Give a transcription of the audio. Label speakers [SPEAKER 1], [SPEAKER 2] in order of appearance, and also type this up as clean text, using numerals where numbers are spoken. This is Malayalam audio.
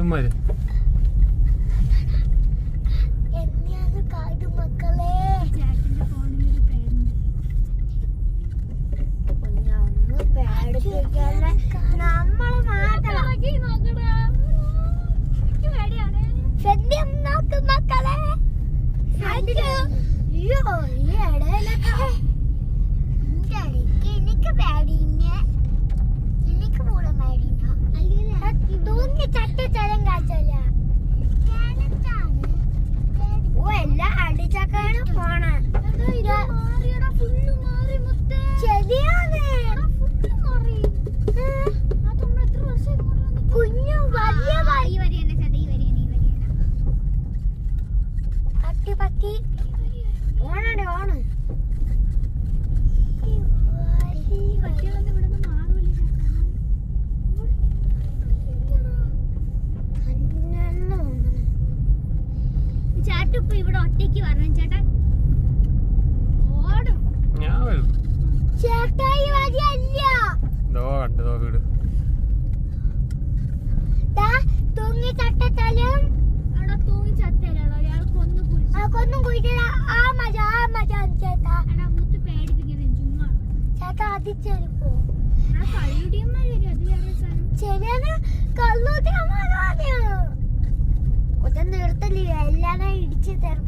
[SPEAKER 1] ചുമ്മാ
[SPEAKER 2] ഇവിടെ ഒറ്റയ്ക്ക് വരണം ചേട്ടാ. ഓടും ചേട്ടായി വഴിയല്ല
[SPEAKER 1] വീട്
[SPEAKER 2] തൂങ്ങി ചട്ടത്തലും അവിടെ തൂങ്ങി ചത്തല്ലോ ഒരാൾ കൊന്നും കുഴിച്ചില്ല. ആ മജ ചേട്ടാ മുത്ത് പേടിപ്പിക്കുന്നത് ചുമ്മാ ചേട്ടാ. അതിച്ചെരിപ്പോ കള്ളുടിയന്മാർ വരും. അത് വേറെ സാധനം. ശരിയാണ് കള്ളുടിയന്മാരാണ്. കൊച്ചം നിർത്തല്ലേ എല്ലാരും ഇടിച്ച് തരും.